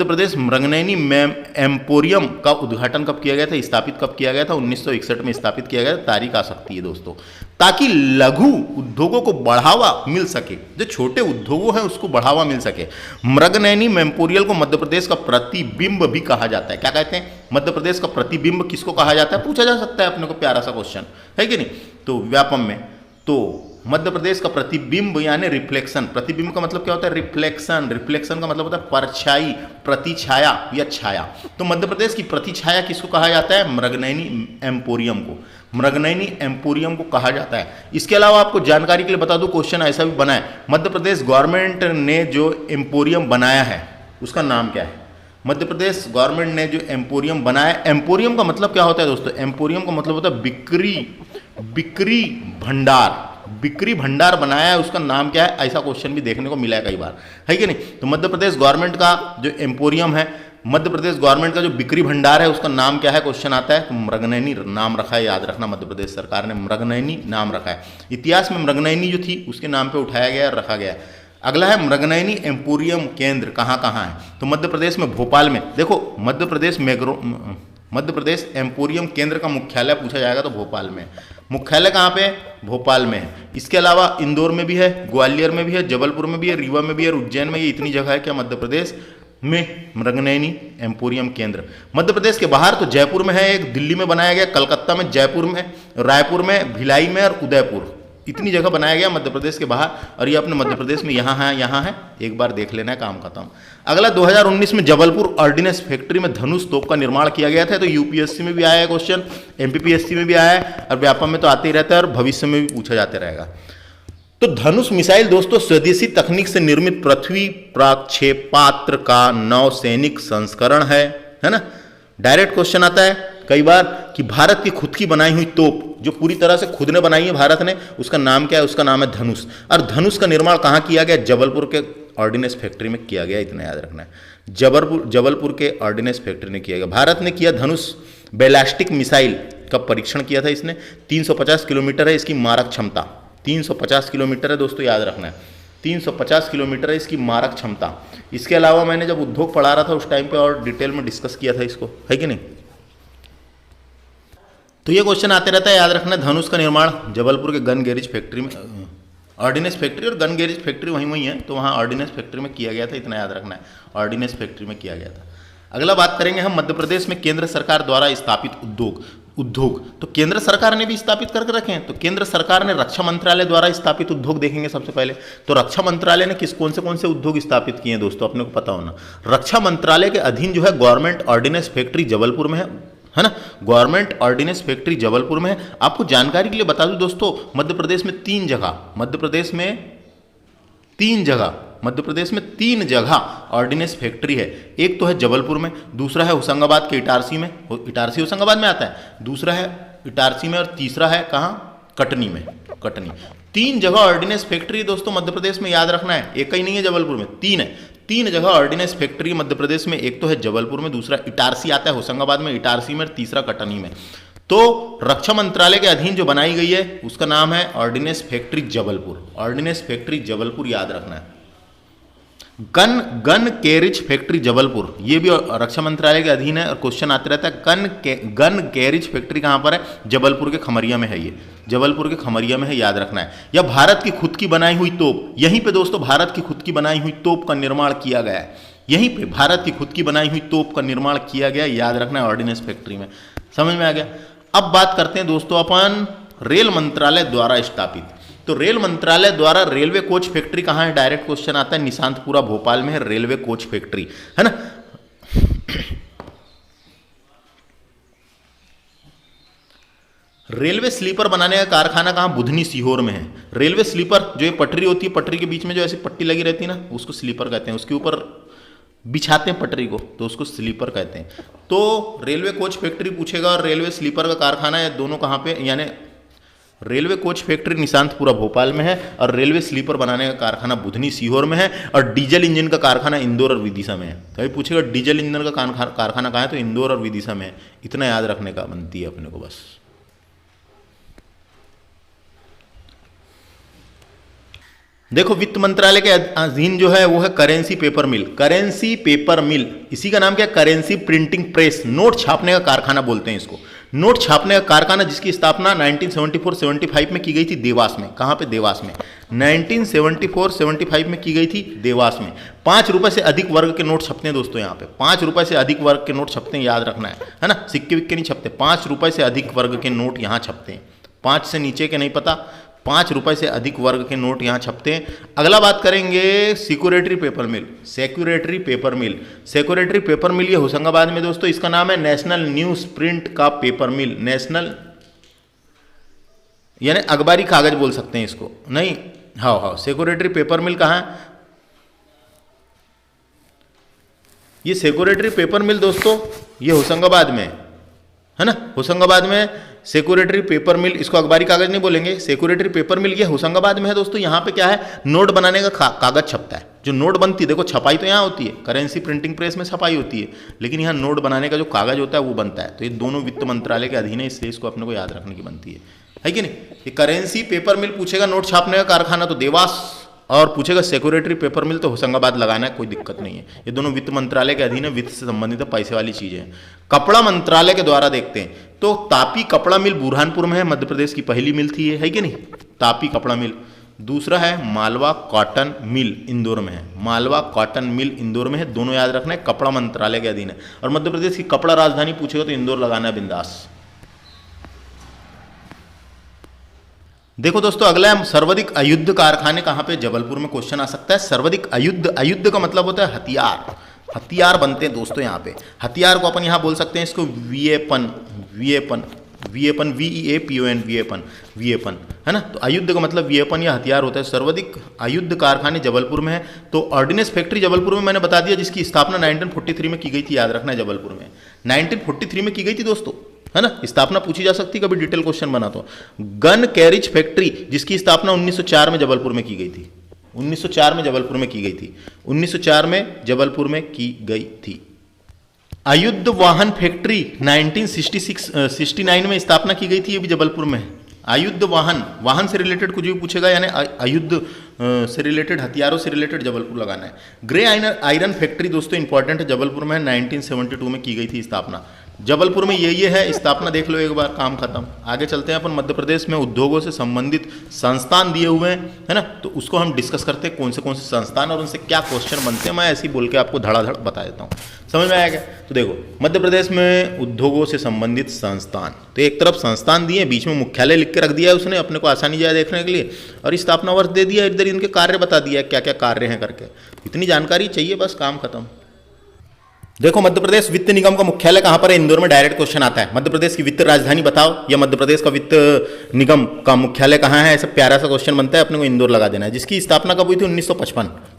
प्रदेश मृगनयनी एम्पोरियम का उद्घाटन कब किया गया था, स्थापित कब किया गया था? 1961 में स्थापित किया गया था। तारीख आ सकती है दोस्तों, ताकि लघु उद्योगों को बढ़ावा मिल सके, जो छोटे उद्योगों हैं उसको बढ़ावा मिल सके। मृगनयनी एम्पोरियल को मध्य प्रदेश का प्रतिबिंब भी कहा जाता है। क्या कहते हैं? मध्य प्रदेश का प्रतिबिंब किसको कहा जाता है? पूछा जा सकता है अपने को, प्यारा सा क्वेश्चन है कि नहीं? तो व्यापम में तो मध्य प्रदेश का प्रतिबिंब यानी रिफ्लेक्शन, प्रतिबिंब का मतलब क्या होता है? रिफ्लेक्शन का मतलब होता है परछाई, प्रतिछाया या छाया। तो मध्य प्रदेश की प्रतिछाया किसको कहा जाता है? मृगनयनी एम्पोरियम को कहा जाता है। इसके अलावा आपको जानकारी के लिए बता दूं, क्वेश्चन ऐसा भी बना है, मध्य प्रदेश गवर्नमेंट ने जो एम्पोरियम बनाया है उसका नाम क्या है? मध्य प्रदेश गवर्नमेंट ने जो एम्पोरियम बनाया, एम्पोरियम का मतलब क्या होता है दोस्तों? एम्पोरियम का मतलब होता है बिक्री भंडार बनाया है, उसका नाम क्या है? ऐसा क्वेश्चन भी देखने को मिला है कई बार, है कि नहीं? तो मध्य प्रदेश गवर्नमेंट का जो एम्पोरियम है, मध्य प्रदेश गवर्नमेंट का जो बिक्री भंडार है, उसका नाम क्या है? क्वेश्चन आता है तो मृगनयनी नाम रखा है, याद रखना। मध्य प्रदेश सरकार ने मृगनयनी नाम रखा है। इतिहास में मृगनयनी जो थी उसके नाम पे उठाया गया और रखा गया। अगला है मृगनयनी एम्पोरियम केंद्र कहाँ कहाँ है? तो मध्य प्रदेश में भोपाल में। देखो, मध्य प्रदेश एम्पोरियम केंद्र का मुख्यालय पूछा जाएगा तो भोपाल में। मुख्यालय कहाँ पे? भोपाल में है। इसके अलावा इंदौर में भी है, ग्वालियर में भी है, जबलपुर में भी है, रीवा में भी है, उज्जैन में। ये इतनी जगह है क्या मध्य प्रदेश में मृगनयनी एम्पोरियम केंद्र। मध्य प्रदेश के बाहर तो जयपुर में है एक, दिल्ली में बनाया गया, कलकत्ता में, जयपुर में, रायपुर में, भिलाई में और उदयपुर, इतनी जगह बनाया गया मध्य प्रदेश के बाहर। और ये अपने मध्य प्रदेश में यहाँ है, एक बार देख लेना है, काम खत्म। अगला 2019 में जबलपुर ऑर्डिनेंस फैक्ट्री में धनुष तोप का निर्माण किया गया था। तो यूपीएससी में भी आया है क्वेश्चन, एमपीपीएससी में भी आया है, और व्यापम में तो आते ही रहता है और भविष्य में भी पूछा जाते रहेगा। तो धनुष मिसाइल दोस्तों स्वदेशी तकनीक से निर्मित पृथ्वी प्रक्षेपास्त्र का नौसैनिक संस्करण है ना। डायरेक्ट क्वेश्चन आता है कई बार कि भारत की खुद की बनाई हुई तोप जो पूरी तरह से खुद ने बनाई है भारत ने, उसका नाम क्या है? उसका नाम है धनुष। और धनुष का निर्माण कहाँ किया गया? जबलपुर के ऑर्डिनेंस फैक्ट्री में किया गया, इतना याद रखना है। जबलपुर के ऑर्डिनेंस फैक्ट्री ने किया गया। भारत ने किया धनुष बैलिस्टिक मिसाइल का परीक्षण किया था इसने। 350 किलोमीटर है इसकी मारक क्षमता, 350 किलोमीटर है दोस्तों, याद रखना है। 350 किलोमीटर है इसकी मारक क्षमता। इसके अलावा मैंने जब उद्योग पढ़ा रहा था उस टाइम पे और डिटेल में डिस्कस किया था इसको, है कि नहीं? तो ये क्वेश्चन आते रहता है, याद रखना। धनुष का निर्माण जबलपुर के गन गैरेज फैक्ट्री में, ऑर्डिनेंस फैक्ट्री और गन गैरेज फैक्ट्री वहीं है, तो वहाँ ऑर्डिनेंस फैक्ट्री में किया गया था, इतना याद रखना है, ऑर्डिनेंस फैक्ट्री में किया गया था। अगला बात करेंगे हम मध्य प्रदेश में केंद्र सरकार द्वारा स्थापित उद्योग। उद्योग तो केंद्र सरकार ने भी स्थापित करके रखे हैं। तो केंद्र सरकार ने रक्षा मंत्रालय द्वारा स्थापित उद्योग देखेंगे सबसे पहले। तो रक्षा मंत्रालय ने कौन से उद्योग स्थापित किए हैं दोस्तों, अपने को पता होना। रक्षा मंत्रालय के अधीन जो है गवर्नमेंट ऑर्डिनेंस फैक्ट्री जबलपुर में है ना, गवर्नमेंट ऑर्डिनेंस फैक्ट्री जबलपुर में है। आपको जानकारी के लिए बता दूं दोस्तों, मध्य प्रदेश में तीन जगह ऑर्डिनेंस फैक्ट्री है। एक तो है जबलपुर में, दूसरा है होशंगाबाद के इटारसी में, इटारसी होशंगाबाद में आता है, दूसरा है इटारसी में, और तीसरा है कहाँ, कटनी में, कटनी। तीन जगह ऑर्डिनेंस फैक्ट्री दोस्तों मध्य प्रदेश में, याद रखना है, एक ही नहीं है जबलपुर में, तीन है। तीन जगह ऑर्डिनेंस फैक्ट्री मध्य प्रदेश में, एक तो है जबलपुर में, दूसरा इटारसी आता है होशंगाबाद में, इटारसी में, तीसरा कटनी में। तो रक्षा मंत्रालय के अधीन जो बनाई गई है उसका नाम है ordnance factory Jabalpur, ordnance factory Jabalpur, याद रखना है। गन कैरिज फैक्ट्री जबलपुर, ये भी रक्षा मंत्रालय के अधीन है और क्वेश्चन आते रहता है। गन कैरिज फैक्ट्री कहां पर है, जबलपुर के खमरिया में है, ये जबलपुर के खमरिया में है, याद रखना है। या भारत की खुद की बनाई हुई तोप, यहीं पे दोस्तों भारत की खुद की बनाई हुई तोप का निर्माण किया गया है, यहीं पे भारत की खुद की बनाई हुई तोप का निर्माण किया गया, याद रखना है ऑर्डिनेंस फैक्ट्री में। समझ में आ गया। अब बात करते हैं दोस्तों अपन रेल मंत्रालय द्वारा स्थापित। तो रेल मंत्रालय द्वारा रेलवे कोच फैक्ट्री कहां है, डायरेक्ट क्वेश्चन आता है, निशांतपुरा भोपाल में है रेलवे कोच फैक्ट्री, है ना। रेलवे स्लीपर बनाने का कारखाना कहां, बुधनी सीहोर में है। रेलवे स्लीपर जो ये पटरी होती है, पटरी के बीच में जो ऐसी पट्टी लगी रहती है ना, उसको स्लीपर कहते हैं, उसके ऊपर बिछाते हैं पटरी को, तो उसको स्लीपर कहते हैं। तो रेलवे कोच फैक्ट्री पूछेगा और रेलवे स्लीपर का कारखाना है, दोनों कहां पे, यानी railway coach factory Nishantpura Bhopal में है और रेलवे स्लीपर बनाने का कारखाना बुधनी सीहोर में है, और डीजल इंजन का कारखाना इंदौर और विदिशा में है। तो अभी पूछेगा डीजल इंजन का कारखाना कहाँ है, तो इंदौर और विदिशा में है। इतना याद रखने का बनती है अपने को बस। देखो वित्त मंत्रालय के अधीन जो है वो है करेंसी पेपर मिल, करेंसी पेपर मिल, इसी का नाम क्या, करेंसी प्रिंटिंग प्रेस, नोट छापने का कारखाना बोलते हैं इसको, नोट छापने का कारखाना, जिसकी स्थापना 1974-75 में की गई थी देवास में। कहां पे, देवास में, 1974-75 में की गई थी देवास में। 5 रुपए से अधिक वर्ग के नोट छपते हैं दोस्तों यहाँ पे, 5 रुपए से अधिक वर्ग के नोट छपते हैं, याद रखना है ना, सिक्के विक्के नहीं छपते, 5 रुपए से अधिक वर्ग के नोट यहाँ छपते हैं, 5 से नीचे के नहीं पता, 5 रुपए से अधिक वर्ग के नोट यहाँ छपते हैं। अगला बात करेंगे सिक्योरिटी पेपर मिल, सेक्यूरिटरी पेपर मिल, सेक्यूरिटरी पेपर मिल ये होशंगाबाद में दोस्तों, इसका नाम है नेशनल न्यूज प्रिंट का पेपर मिल, नेशनल यानी अखबारी कागज बोल सकते हैं इसको, नहीं, हाँ, सेक्यूरिटरी पेपर मिल कहाँ है, ये सेक्यूरिटरी पेपर मिल दोस्तों ये होशंगाबाद में है ना, होशंगाबाद में सेक्यूरिटरी पेपर मिल, इसको अखबारी कागज नहीं बोलेंगे, सेक्यूरिटरी पेपर मिल ये होशंगाबाद में है दोस्तों। यहाँ पे क्या है, नोट बनाने का कागज छपता है, जो नोट बनती है, देखो छपाई तो यहाँ होती है, करेंसी प्रिंटिंग प्रेस में छपाई होती है, लेकिन यहाँ नोट बनाने का जो कागज होता है वो बनता है। तो ये दोनों वित्त मंत्रालय के अधीन है, इसलिए इसको अपने को याद रखने की बनती है कि नहीं। ये करेंसी पेपर मिल पूछेगा, नोट छापने का कारखाना तो देवास, और पूछेगा सेक्यूरिटरी पेपर मिल तो होशंगाबाद लगाना है, कोई दिक्कत नहीं है। ये दोनों वित्त मंत्रालय के अधीन है, वित्त से संबंधित पैसे वाली चीजें हैं। कपड़ा मंत्रालय के द्वारा देखते हैं तो तापी कपड़ा मिल बुरहानपुर में है, मध्य प्रदेश की पहली मिल थी ये, है कि नहीं, तापी कपड़ा मिल। दूसरा है मालवा कॉटन मिल, इंदौर में है, मालवा कॉटन मिल इंदौर में है, दोनों याद रखना है, कपड़ा मंत्रालय के अधीन है। और मध्य प्रदेश की कपड़ा राजधानी पूछेगा तो इंदौर लगाना है, बिंदास। देखो दोस्तों अगला है सर्वाधिक अयुद्ध कारखाने कहां पे, जबलपुर में क्वेश्चन आ सकता है। सर्वाधिक अयुद्ध, अयुद्ध का मतलब होता है हथियार, हथियार बनते हैं दोस्तों यहाँ पे। हथियार को अपन यहाँ बोल सकते हैं इसको वीएपन, वीएपन, वीएपन, VEAPON, वीएपन, वीएपन, है ना। तो अयुद्ध का मतलब वीएपन या हथियार होता है। सर्वाधिक अयुद्ध कारखाने जबलपुर में है। तो ऑर्डिनेंस फैक्ट्री जबलपुर में मैंने बता दिया, जिसकी स्थापना 1943 में की गई थी, याद रखना है, जबलपुर में 1943 में की गई थी दोस्तों, है ना। स्थापना पूछी जा सकती है, कभी डिटेल क्वेश्चन बना तो। गन कैरिज फैक्ट्री जिसकी स्थापना 1904 में जबलपुर में की गई थी, 1904 में जबलपुर में की गई थी, 1904 में जबलपुर में की गई थी। अयुद्ध वाहन फैक्ट्री 1969 में स्थापना की गई थी, ये भी जबलपुर में है। अयुद्ध वाहन, वाहन से रिलेटेड कुछ भी पूछेगा, यानी अयुद्ध से रिलेटेड, हथियारों से रिलेटेड जबलपुर लगाना है। ग्रे आयरन फैक्ट्री दोस्तों इंपॉर्टेंट है, जबलपुर में 1972 में की गई थी स्थापना। जबलपुर में ये है, स्थापना देख लो एक बार, काम खत्म। आगे चलते हैं अपन, मध्य प्रदेश में उद्योगों से संबंधित संस्थान दिए हुए हैं, है ना, तो उसको हम डिस्कस करते हैं कौन से संस्थान और उनसे क्या क्वेश्चन बनते हैं। मैं ऐसे ही बोल के आपको धड़ाधड़ बता देता हूँ, समझ में आएगा। तो देखो मध्य प्रदेश में उद्योगों से संबंधित संस्थान, तो एक तरफ संस्थान दिए, बीच में मुख्यालय लिख के रख दिया है उसने, अपने को आसानी जाए देखने के लिए, और स्थापना वर्ष दे दिया, इधर इनके कार्य बता दिया क्या क्या कार्य हैं करके। इतनी जानकारी चाहिए, बस काम खत्म। देखो मध्य प्रदेश वित्त निगम का मुख्यालय कहाँ पर है? इंदौर में। डायरेक्ट क्वेश्चन आता है, मध्य प्रदेश की वित्त राजधानी बताओ, या मध्य प्रदेश का वित्त निगम का मुख्यालय कहाँ है? ऐसा प्यारा सा क्वेश्चन बनता है, अपने को इंदौर लगा देना है। जिसकी स्थापना कब हुई थी?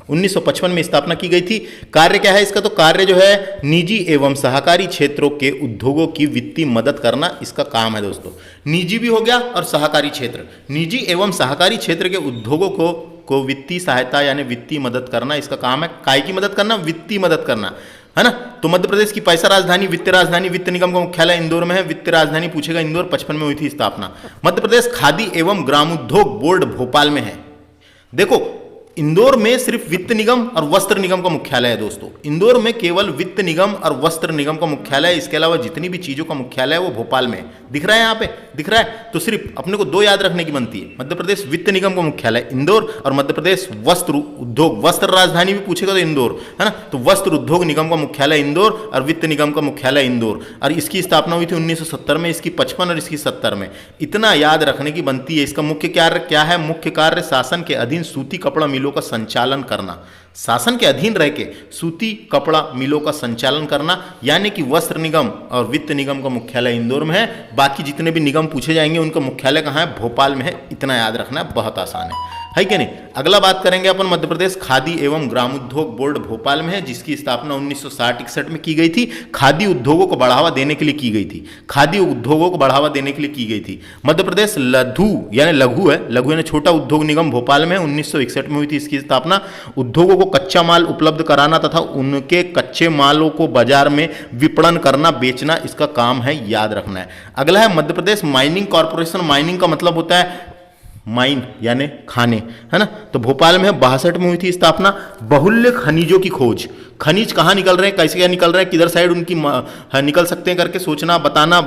1955 में स्थापना की गई थी। कार्य क्या है इसका? तो कार्य जो है निजी एवं सहकारी क्षेत्रों के उद्योगों की वित्तीय मदद करना इसका काम है दोस्तों। निजी भी हो गया और सहकारी क्षेत्र, निजी एवं सहकारी क्षेत्र के उद्योगों को वित्तीय सहायता यानी वित्तीय मदद करना इसका काम है। काय की मदद करना? वित्तीय मदद करना, है ना। तो मध्य प्रदेश की पैसा राजधानी, वित्त निगम का मुख्यालय इंदौर में है। वित्त राजधानी पूछेगा इंदौर, 55 में हुई थी स्थापना। मध्य प्रदेश खादी एवं ग्रामोद्योग बोर्ड भोपाल में है। देखो इंदौर में सिर्फ वित्त निगम और वस्त्र निगम का मुख्यालय है दोस्तों। इंदौर में केवल वित्त निगम और वस्त्र निगम का मुख्यालय है, इसके अलावा जितनी भी चीजों का मुख्यालय है वो भोपाल में है। दिख रहा है यहाँ पे? दिख रहा है। तो सिर्फ अपने को दो याद रखने की बनती है, मध्य प्रदेश वित्त निगम का मुख्यालय इंदौर और मध्य प्रदेश वस्त्र उद्योग, वस्त्र राजधानी भी पूछेगा तो इंदौर, है ना। तो वस्त्र उद्योग निगम का मुख्यालय इंदौर और वित्त निगम का मुख्यालय इंदौर, और इसकी स्थापना हुई थी 1970 में, इसकी 55 और इसकी 70 में। इतना याद रखने की बनती है। इसका मुख्य कार्य क्या है? मुख्य कार्य शासन के अधीन सूती कपड़ा मिलों का संचालन करना। शासन के अधीन रह के सूती कपड़ा मिलों का संचालन करना, यानी कि वस्त्र निगम और वित्त निगम का मुख्यालय इंदौर में है। बाकी जितने भी निगम पूछे जाएंगे उनका मुख्यालय कहाँ है? भोपाल में है। इतना याद रखना है, बहुत आसान है कि नहीं। अगला बात करेंगे अपन, मध्य प्रदेश खादी एवं ग्रामोद्योग बोर्ड भोपाल में है, जिसकी स्थापना 1960-61 में की गई थी। खादी उद्योगों को बढ़ावा देने के लिए की गई थी, खादी उद्योगों को बढ़ावा देने के लिए की गई थी। मध्य प्रदेश लघु यानी लघु यानी छोटा उद्योग निगम भोपाल में 1961 में हुई थी इसकी स्थापना। उद्योगों को कच्चा माल उपलब्ध कराना तथा उनके कच्चे मालों को बाजार में विपणन करना, बेचना इसका काम है, याद रखना है। अगला है Madhya Pradesh mining corporation. Mining का मतलब होता है माइन यानी खाने, है ना। तो भोपाल में 62 में हुई थी स्थापना। बहुल्य खनिजों की खोज, खनिज कहाँ निकल रहे हैं, कैसे क्या निकल रहे हैं, किधर साइड उनकी निकल सकते हैं करके सोचना, बताना,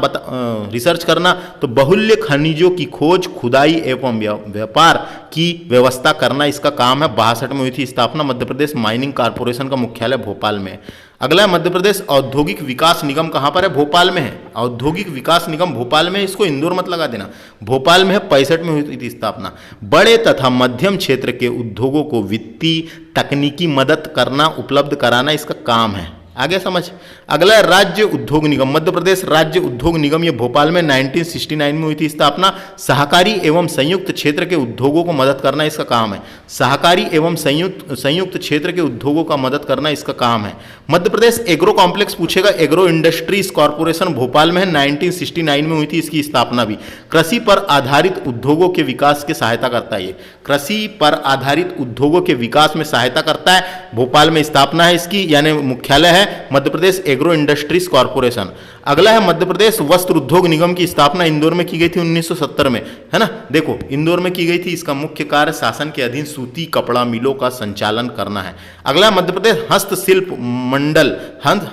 रिसर्च करना। तो बहुल्य खनिजों की खोज, खुदाई एवं व्यापार की व्यवस्था करना इसका काम है। 62 में हुई थी स्थापना। मध्य प्रदेश माइनिंग कॉर्पोरेशन का मुख्यालय भोपाल में। अगला है मध्य प्रदेश औद्योगिक विकास निगम, कहाँ पर है? भोपाल में है। औद्योगिक विकास निगम भोपाल में, इसको इंदौर मत लगा देना, भोपाल में है। 65 में हुई थी स्थापना। बड़े तथा मध्यम क्षेत्र के उद्योगों को वित्तीय तकनीकी मदद करना, उपलब्ध कराना इसका काम है। आगे समझ। अगला है राज्य उद्योग निगम। मध्य प्रदेश राज्य उद्योग निगम, ये भोपाल में 1969 में हुई थी स्थापना। सहकारी एवं संयुक्त क्षेत्र के उद्योगों को मदद करना इसका काम है। सहकारी एवं संयुक्त क्षेत्र के उद्योगों का मदद करना इसका काम है। मध्य प्रदेश एग्रो कॉम्प्लेक्स पूछेगा, एग्रो इंडस्ट्रीज कॉर्पोरेशन भोपाल में है। 1969 में हुई थी इसकी स्थापना भी। कृषि पर आधारित उद्योगों के विकास की सहायता करता है। ये कृषि पर आधारित उद्योगों के विकास में सहायता करता है। भोपाल में स्थापना है इसकी, यानी मुख्यालय है Madhya Pradesh agro industries corporation. अगला है मध्य प्रदेश वस्त्र उद्योग निगम की स्थापना इंदौर में की गई थी 1970 में, है ना। देखो इंदौर में की गई थी। इसका मुख्य कार्य शासन के अधीन सूती कपड़ा मिलों का संचालन करना है। अगला मध्य प्रदेश हस्तशिल्प मंडल।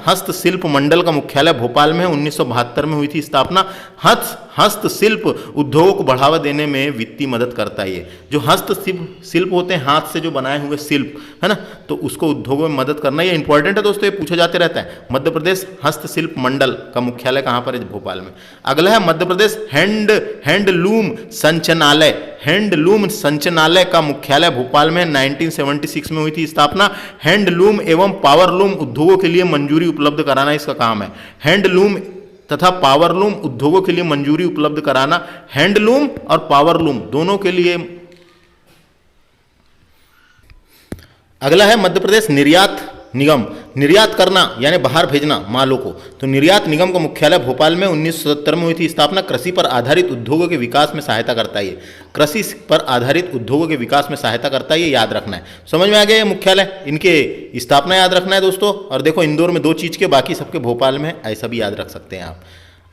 हस्तशिल्प मंडल का मुख्यालय भोपाल में 1972 में हुई थी स्थापना। हस्तशिल्प उद्योगों को बढ़ावा देने में वित्तीय मदद करता है। ये जो हस्तशिल्प होते हैं, हाथ से जो बनाए हुए शिल्प, है ना, तो उसको उद्योगों में मदद करना, ये इंपॉर्टेंट है दोस्तों, ये पूछा जाते रहता है। मध्य प्रदेश हस्तशिल्प मंडल का मुख्यालय कहाँ पर है? भोपाल में। अगला है मध्य प्रदेश हैंडलूम संचालनालय। हैंडलूम संचालनालय का मुख्यालय भोपाल में 1976 में हुई थी स्थापना। हैंडलूम एवं पावरलूम उद्योगों के लिए मंजूरी उपलब्ध कराना इसका काम है। हैंडलूम तथा पावरलूम उद्योगों के लिए मंजूरी उपलब्ध कराना। हैंडलूम और पावरलूम दोनों के लिए। अगला है मध्य प्रदेश निर्यात निगम। निर्यात करना यानी बाहर भेजना मालों को। तो निर्यात निगम का मुख्यालय भोपाल में 1970 में हुई थी स्थापना। कृषि पर आधारित उद्योगों के विकास में सहायता करता है। कृषि पर आधारित उद्योगों के विकास में सहायता करता है, ये याद रखना है। समझ में आ गया ये मुख्यालय, इनके स्थापना याद रखना है दोस्तों। और देखो इंदौर में 2 चीज के, बाकी सबके भोपाल में है, ऐसा भी याद रख सकते हैं आप।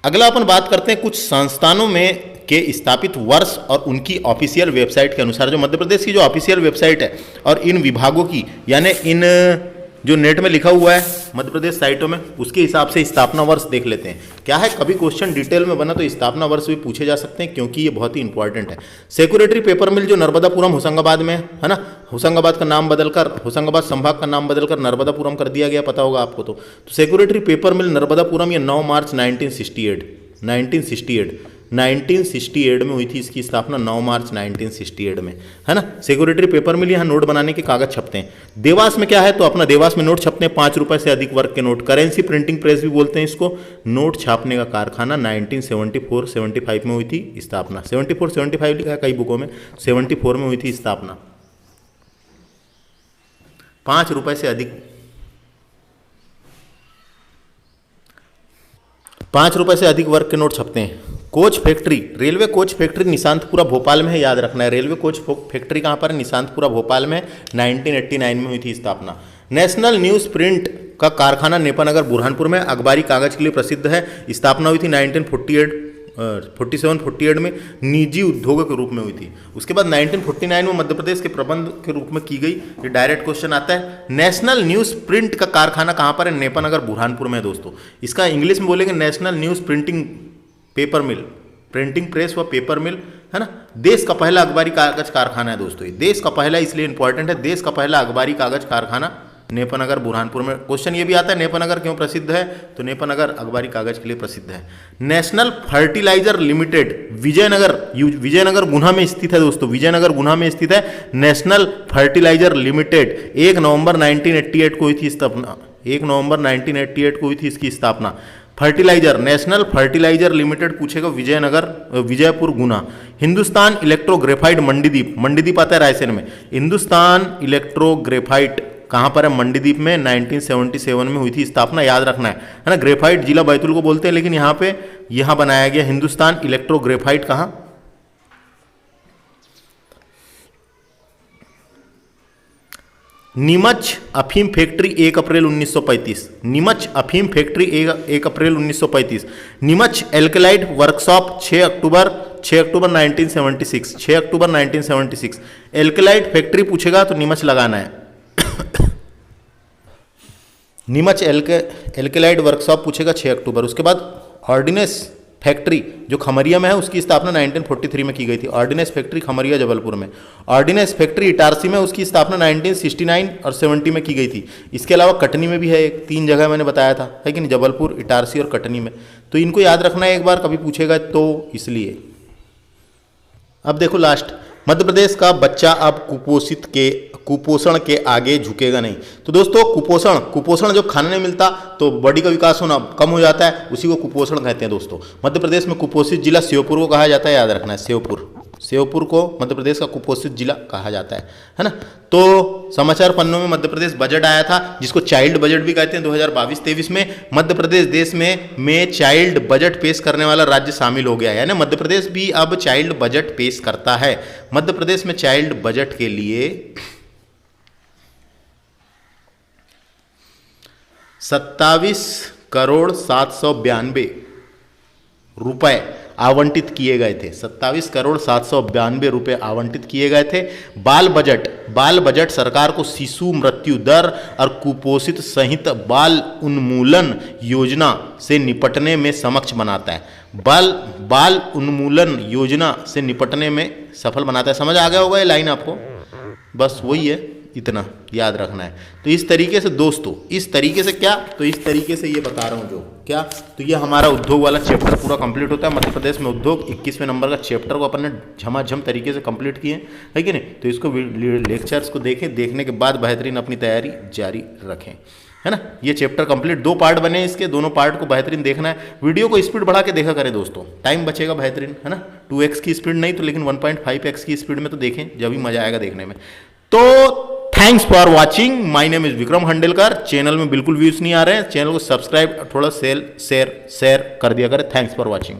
अगला अपन बात करते हैं कुछ संस्थानों में के स्थापित वर्ष और उनकी ऑफिशियल वेबसाइट के अनुसार। जो मध्य प्रदेश की जो ऑफिशियल वेबसाइट है और इन विभागों की, यानी इन जो नेट में लिखा हुआ है मध्य प्रदेश साइटों में, उसके हिसाब से स्थापना वर्ष देख लेते हैं। क्या है, कभी क्वेश्चन डिटेल में बना तो स्थापना वर्ष भी पूछे जा सकते हैं, क्योंकि ये बहुत ही इंपॉर्टेंट है। सेक्रेटरी पेपर मिल जो नर्मदापुरम होशंगाबाद में है ना, होशंगाबाद का नाम बदलकर, होशंगाबाद संभाग का नाम बदलकर नर्मदापुरम कर दिया गया, पता होगा आपको। तो सेक्रेटरी पेपर मिल नर्मदापुरम, ये 9 मार्च 1968 में हुई थी इसकी स्थापना, 9 मार्च 1968 में, है ना। सेक्रेटरी पेपर मिल, यहाँ नोट बनाने के कागज छपते हैं। देवास में क्या है, तो अपना देवास में नोट छपते हैं, 5 रुपए से अधिक वर्ग के नोट। करेंसी प्रिंटिंग प्रेस भी बोलते हैं इसको। नोट छापने का कारखाना 1974-75 में हुई थी स्थापना। 74-75 लिखा है कई बुकों में, 74 में हुई थी स्थापना। 5 रुपए से अधिक, 5 रुपए से अधिक वर्ग के नोट छपते हैं। Coach factory, railway coach factory Nishantpura Bhopal में है, याद रखना है। रेलवे कोच फैक्ट्री कहाँ पर है, निशांतपुरा भोपाल में, 1989 में हुई थी स्थापना। नेशनल न्यूज़ प्रिंट का कारखाना नेपानगर बुरहानपुर में अखबारी कागज के लिए प्रसिद्ध है। स्थापना हुई थी 1947-48 में, निजी उद्योगों के रूप में हुई थी। उसके बाद 1949 में मध्य प्रदेश के प्रबंध के रूप में की गई। ये डायरेक्ट क्वेश्चन आता है। नेशनल न्यूज़ प्रिंट का कारखाना कहाँ पर है, नेपानगर बुरहानपुर में है दोस्तों। इसका इंग्लिश में बोलेंगे नेशनल न्यूज़ प्रिंटिंग पेपर मिल, प्रिंटिंग प्रेस व पेपर मिल, है ना। देश का पहला अखबारी कागज कारखाना है दोस्तों। ये देश का पहला इसलिए इंपॉर्टेंट है, देश का पहला अखबारी कागज कारखाना नेपानगर बुरहानपुर में। क्वेश्चन ये भी आता है नेपानगर क्यों प्रसिद्ध है, तो नेपानगर अखबारी कागज के लिए प्रसिद्ध है। नेशनल फर्टिलाइजर लिमिटेड विजयनगर गुना में स्थित है दोस्तों, विजयनगर गुना में स्थित है। नेशनल फर्टिलाइजर लिमिटेड 1 नवंबर 1988 को हुई थी स्थापना, 1 नवंबर 1988 को हुई थी इसकी स्थापना। फर्टिलाइजर, नेशनल फर्टिलाइजर लिमिटेड पूछेगा, विजयपुर गुना। हिंदुस्तान इलेक्ट्रोग्रेफाइट मंडीदीप, मंडीदीप आता है रायसेन में। हिंदुस्तान इलेक्ट्रोग्रेफाइट कहाँ पर है, मंडीदीप में, 1977 में हुई थी स्थापना, याद रखना है ना। ग्रेफाइट जिला बैतूल को बोलते हैं, लेकिन यहाँ बनाया गया हिंदुस्तान इलेक्ट्रोग्रेफाइट। कहाँ, नीमच अफीम फैक्ट्री 1 अप्रैल 1935, नीमच अफीम फैक्ट्री 1 अप्रैल 1935। नीमच एल्कलाइड वर्कशॉप 6 अक्टूबर 1976, 6 अक्टूबर 1976। एल्कलाइड फैक्ट्री पूछेगा तो नीमच लगाना है। नीमच एल्कलाइड वर्कशॉप पूछेगा 6 अक्टूबर। उसके बाद ऑर्डिनेंस फैक्ट्री जो खमरिया में है, उसकी स्थापना 1943 में की गई थी। ऑर्डिनेंस फैक्ट्री खमरिया जबलपुर में। ऑर्डिनेंस फैक्ट्री इटारसी में, उसकी स्थापना 1969 और 70 में की गई थी। इसके अलावा कटनी में भी है, 3 जगह मैंने बताया था, है कि नहीं, जबलपुर, इटारसी और कटनी में। तो इनको याद रखना है एक बार, कभी पूछेगा तो इसलिए। अब देखो लास्ट, मध्य प्रदेश का बच्चा अब कुपोषण के आगे झुकेगा नहीं। तो दोस्तों कुपोषण जब खाने नहीं मिलता तो बॉडी का विकास होना कम हो जाता है, उसी को कुपोषण कहते हैं दोस्तों। मध्य प्रदेश में कुपोषित जिला श्योपुर को कहा जाता है, याद रखना है, श्योपुर को मध्य प्रदेश का कुपोषित जिला कहा जाता है ना। तो समाचार पन्नों में मध्य प्रदेश बजट आया था, जिसको चाइल्ड बजट भी कहते हैं। 2022-23 में मध्य प्रदेश देश में चाइल्ड बजट पेश करने वाला राज्य शामिल हो गया है, यानी मध्य प्रदेश भी अब चाइल्ड बजट पेश करता है। मध्य प्रदेश में चाइल्ड बजट के लिए 27,792 रुपए आवंटित किए गए थे। 27,792 रुपए आवंटित किए गए थे। बाल बजट सरकार को शिशु मृत्यु दर और कुपोषित सहित बाल उन्मूलन योजना से निपटने में सक्षम बनाता है। बाल उन्मूलन योजना से निपटने में सफल बनाता है। समझ आ गया होगा ये लाइन आपको, बस वही है, इतना याद रखना है। तो इस तरीके से दोस्तों, इस तरीके से क्या, तो इस तरीके से ये बता रहा हूँ जो क्या, तो ये हमारा उद्योग वाला चैप्टर पूरा कंप्लीट होता है। मध्य प्रदेश में उद्योग 21वें नंबर का चैप्टर को अपन ने झमाझम तरीके से कंप्लीट किए, है कि नहीं। तो इसको लेक्चर्स को देखें, देखने के बाद बेहतरीन अपनी तैयारी जारी रखें, है ना। ये चैप्टर कंप्लीट 2 पार्ट बने इसके, दोनों पार्ट को बेहतरीन देखना है। वीडियो को स्पीड बढ़ा के देखा करें दोस्तों, टाइम बचेगा बेहतरीन, है ना। 2x की स्पीड नहीं तो लेकिन 1.5x की स्पीड में तो देखें, जब भी मजा आएगा देखने में। तो thanks for watching, my name is Vikram Handelkar. Channel में बिल्कुल व्यूज नहीं आ रहे हैं, चैनल को सब्सक्राइब, थोड़ा शेयर कर दिया करें। Thanks for watching.